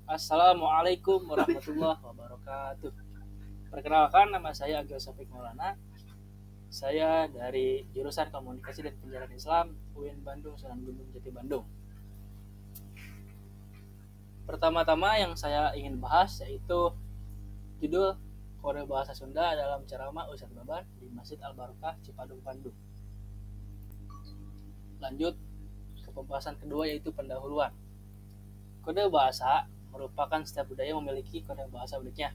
Assalamualaikum warahmatullahi wabarakatuh. Perkenalkan, nama saya Agil Sofik Maulana. Saya dari jurusan Komunikasi dan Penyiaran Islam UIN Bandung, Sunan Gunung Jati Bandung. Pertama-tama yang saya ingin bahas yaitu judul Kode Bahasa Sunda dalam ceramah Ustadz Baban di Masjid Al-Barokah Cipadung Bandung. Lanjut ke pembahasan kedua yaitu pendahuluan. Kode bahasa merupakan setiap budaya memiliki kode bahasa uniknya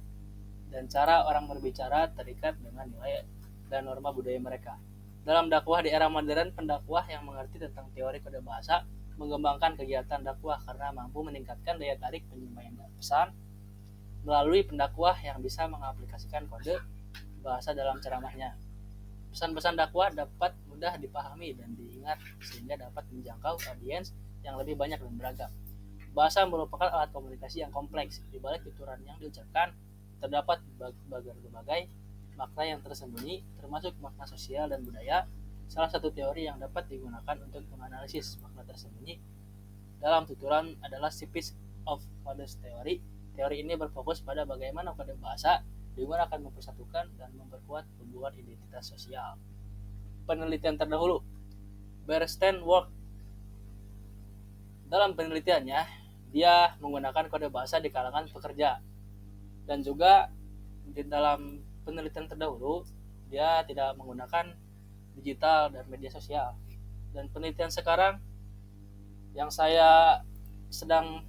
dan cara orang berbicara terikat dengan nilai dan norma budaya mereka. Dalam dakwah di era modern, pendakwah yang mengerti tentang teori kode bahasa mengembangkan kegiatan dakwah karena mampu meningkatkan daya tarik penyampaian pesan melalui pendakwah yang bisa mengaplikasikan kode bahasa dalam ceramahnya. Pesan-pesan dakwah dapat mudah dipahami dan diingat sehingga dapat menjangkau audiens yang lebih banyak dan beragam. Bahasa merupakan alat komunikasi yang kompleks. Di balik tuturan yang diucapkan terdapat berbagai makna yang tersembunyi, termasuk makna sosial dan budaya. Salah satu teori yang dapat digunakan untuk menganalisis makna tersembunyi dalam tuturan adalah Series of Codes Theory. Teori ini berfokus pada bagaimana kode bahasa digunakan mempersatukan dan memperkuat hubungan identitas sosial. Penelitian terdahulu, Bernstein Work. Dalam penelitiannya, dia menggunakan kode bahasa di kalangan pekerja. Dan juga di dalam penelitian terdahulu, dia tidak menggunakan digital dan media sosial. Dan penelitian sekarang yang saya sedang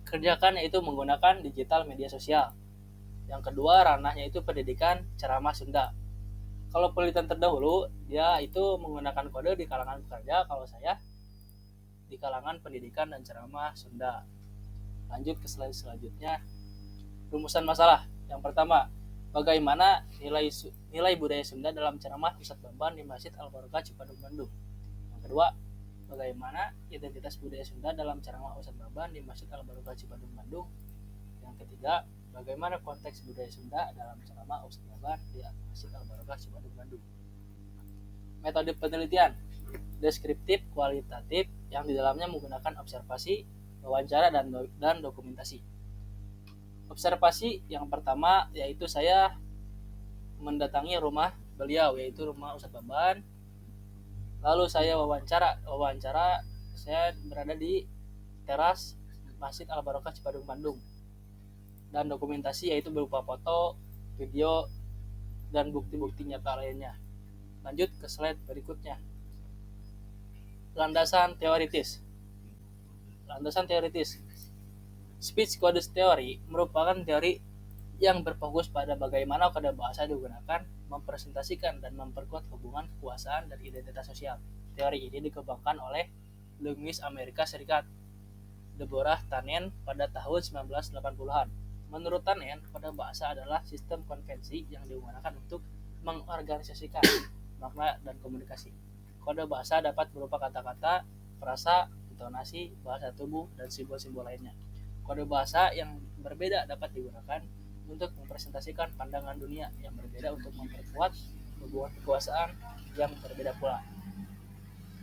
kerjakan yaitu menggunakan digital media sosial. Yang kedua, ranahnya itu pendidikan ceramah Sunda. Kalau penelitian terdahulu, dia itu menggunakan kode di kalangan pekerja, kalau saya di kalangan pendidikan dan ceramah Sunda. Lanjut ke slide selanjutnya. Rumusan masalah. Yang pertama, bagaimana nilai budaya Sunda dalam ceramah Ustadz Baban di Masjid Al-Barokah Cipadung Bandung. Yang kedua, bagaimana identitas budaya Sunda dalam ceramah Ustadz Baban di Masjid Al-Barokah Cipadung Bandung. Yang ketiga, bagaimana konteks budaya Sunda dalam ceramah Ustadz Baban di Masjid Al-Barokah Cipadung Bandung. Metode penelitian deskriptif kualitatif yang di dalamnya menggunakan observasi, wawancara, dan dokumentasi. Observasi yang pertama yaitu saya mendatangi rumah beliau, yaitu rumah Ustadz Baban. Lalu saya wawancara saya berada di teras Masjid Al-Barokah Cipadung Bandung. Dan dokumentasi yaitu berupa foto, video, dan bukti-bukti nyata lainnya. Lanjut ke slide berikutnya. Landasan teoritis. Speech Codes Theory merupakan teori yang berfokus pada bagaimana kode bahasa digunakan mempresentasikan dan memperkuat hubungan kekuasaan dan identitas sosial. Teori ini dikembangkan oleh linguis Amerika Serikat Deborah Tannen pada tahun 1980-an. Menurut Tannen, kode bahasa adalah sistem konvensi yang digunakan untuk mengorganisasikan makna dan komunikasi. Kode bahasa dapat berupa kata-kata, frasa, intonasi, bahasa tubuh, dan simbol-simbol lainnya. Kode bahasa yang berbeda dapat digunakan untuk mempresentasikan pandangan dunia yang berbeda untuk memperkuat hubungan kekuasaan yang berbeda pula.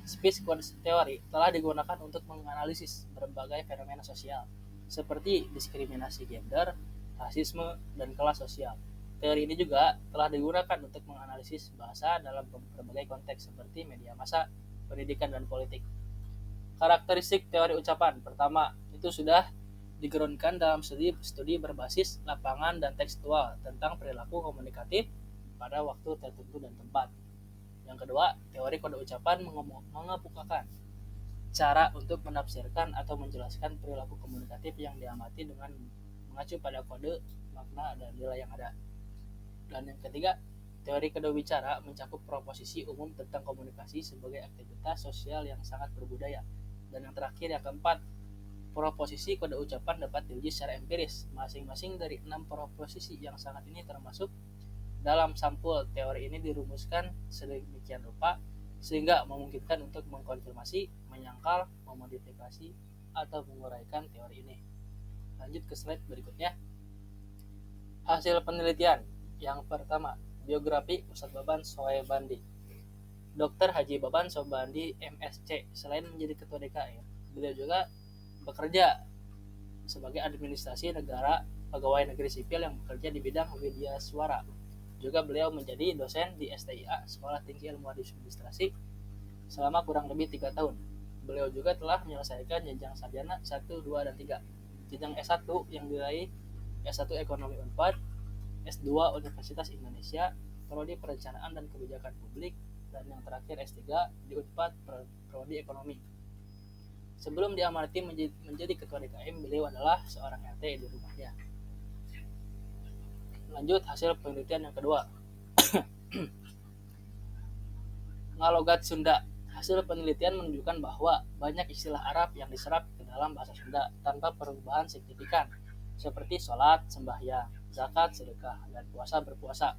Speech Codes Theory telah digunakan untuk menganalisis berbagai fenomena sosial seperti diskriminasi gender, rasisme, dan kelas sosial. Teori ini juga telah digunakan untuk menganalisis bahasa dalam berbagai konteks seperti media massa, pendidikan, dan politik. Karakteristik teori ucapan. Pertama, itu sudah digerunkan dalam studi berbasis lapangan dan tekstual tentang perilaku komunikatif pada waktu tertentu dan tempat. Yang kedua, teori kode ucapan mengemukakan cara untuk menafsirkan atau menjelaskan perilaku komunikatif yang diamati dengan mengacu pada kode, makna, dan nilai yang ada. Dan yang ketiga, teori kode bicara mencakup proposisi umum tentang komunikasi sebagai aktivitas sosial yang sangat berbudaya. Dan yang terakhir, yang keempat, proposisi kode ucapan dapat diuji secara empiris. Masing-masing dari 6 proposisi yang sangat ini termasuk dalam sampul teori ini dirumuskan sedemikian rupa sehingga memungkinkan untuk mengkonfirmasi, menyangkal, memodifikasi, atau menguraikan teori ini. Lanjut ke slide berikutnya. Hasil penelitian. Yang pertama, biografi Ustadz Baban Sobandi. Dr. Haji Baban Sobandi MSc. Selain menjadi ketua DKM, beliau juga bekerja sebagai administrasi negara, pegawai negeri sipil yang bekerja di bidang media suara. Juga beliau menjadi dosen di STIA, Sekolah Tinggi Ilmu Administrasi, selama kurang lebih 3 tahun. Beliau juga telah menyelesaikan jenjang sarjana 1, 2, dan 3. Jenjang S1 yang diraih S1 Ekonomi Unpad, S2 Universitas Indonesia, Prodi Perencanaan dan Kebijakan Publik, dan yang terakhir S3 di Unpad Prodi Ekonomi. Sebelum diamanati menjadi ketua DKM, beliau adalah seorang RT di rumahnya. Lanjut hasil penelitian yang kedua. Ngalogat Sunda. Hasil penelitian menunjukkan bahwa banyak istilah Arab yang diserap ke dalam bahasa Sunda tanpa perubahan signifikan, seperti sholat, sembahyang, zakat, sedekah, dan puasa berpuasa.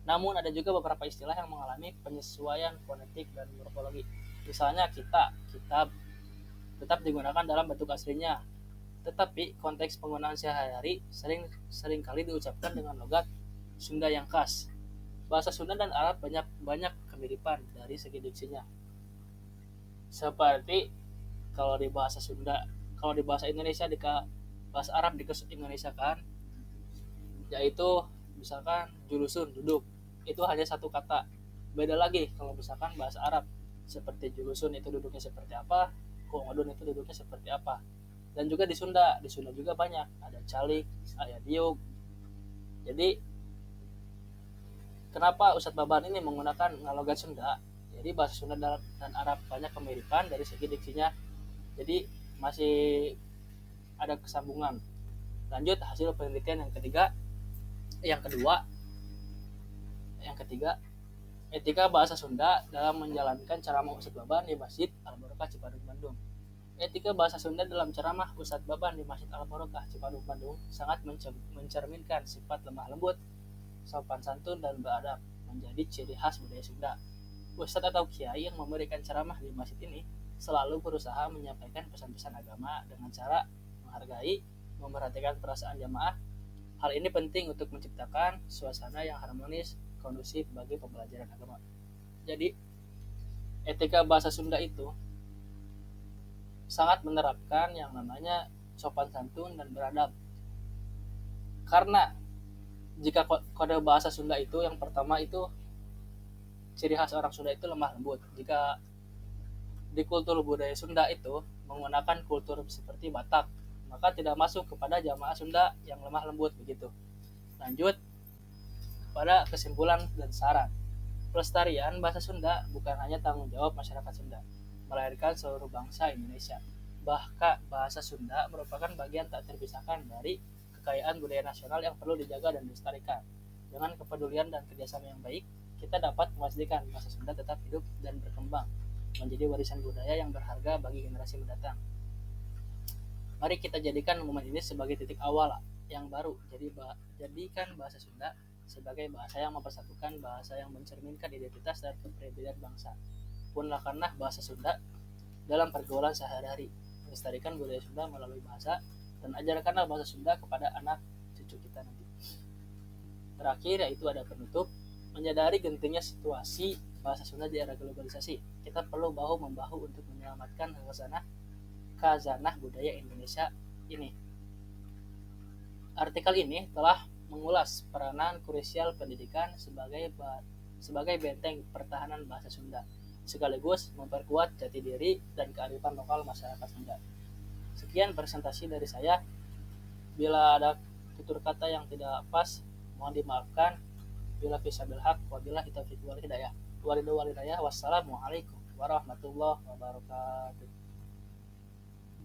Namun ada juga beberapa istilah yang mengalami penyesuaian fonetik dan morfologi. Misalnya kitab tetap digunakan dalam bentuk aslinya, tetapi konteks penggunaan sehari-hari sering kali diucapkan dengan logat Sunda yang khas. Bahasa Sunda dan Arab banyak kemiripan dari segi diksinya. Seperti kalau di bahasa Sunda, kalau di bahasa Indonesia di bahasa Arab di Indonesia kan, yaitu misalkan julusun, duduk, itu hanya satu kata. Beda lagi kalau misalkan bahasa Arab, seperti julusun itu duduknya seperti apa, komadun itu duduknya seperti apa. Dan juga di Sunda juga banyak, ada calik, ada diuk. Jadi kenapa Ustadz Baban ini menggunakan ngalogat Sunda? Jadi bahasa Sunda dan Arab banyak kemiripan dari segi diksinya. Jadi masih ada kesambungan. Lanjut hasil penelitian yang ketiga, yang ketiga, etika bahasa Sunda dalam menjalankan ceramah Ustadz Baban di Masjid Al-Barokah Cipadung Bandung. Etika bahasa Sunda dalam ceramah Ustadz Baban di Masjid Al-Barokah Cipadung Bandung sangat mencerminkan sifat lemah lembut, sopan santun, dan beradab, menjadi ciri khas budaya Sunda. Ustadz atau kiai yang memberikan ceramah di masjid ini selalu berusaha menyampaikan pesan-pesan agama dengan cara menghargai, memperhatikan perasaan jamaah. Hal ini penting untuk menciptakan suasana yang harmonis, kondusif bagi pembelajaran agama. Jadi, etika bahasa Sunda itu sangat menerapkan yang namanya sopan santun dan beradab. Karena jika kode bahasa Sunda itu yang pertama itu ciri khas orang Sunda itu lemah lembut. Jika di kultur budaya Sunda itu menggunakan kultur seperti Batak, maka tidak masuk kepada jamaah Sunda yang lemah lembut begitu. Lanjut pada kesimpulan dan saran. Pelestarian bahasa Sunda bukan hanya tanggung jawab masyarakat Sunda, melainkan seluruh bangsa Indonesia. Bahkan bahasa Sunda merupakan bagian tak terpisahkan dari kekayaan budaya nasional yang perlu dijaga dan dilestarikan. Dengan kepedulian dan kerjasama yang baik, kita dapat memastikan bahasa Sunda tetap hidup dan berkembang menjadi warisan budaya yang berharga bagi generasi mendatang. Mari kita jadikan momen ini sebagai titik awal yang baru. Jadikan bahasa Sunda sebagai bahasa yang mempersatukan, bahasa yang mencerminkan identitas dan kepribadian bangsa. Gunakanlah bahasa Sunda dalam pergaulan sehari-hari. Melestarikan budaya Sunda melalui bahasa, dan ajarkanlah bahasa Sunda kepada anak cucu kita nanti. Terakhir yaitu ada penutup. Menyadari gentingnya situasi bahasa Sunda di era globalisasi, kita perlu bahu-membahu untuk menyelamatkan khazanah budaya Indonesia ini. Artikel ini telah mengulas peranan krusial pendidikan sebagai benteng pertahanan bahasa Sunda, sekaligus memperkuat jati diri dan kearifan lokal masyarakat Sunda. Sekian presentasi dari saya. Bila ada tutur kata yang tidak pas, mohon dimaafkan. Bila fisabil haq, wabillahi taufiq wal hidayah. Wassalamualaikum warahmatullahi wabarakatuh.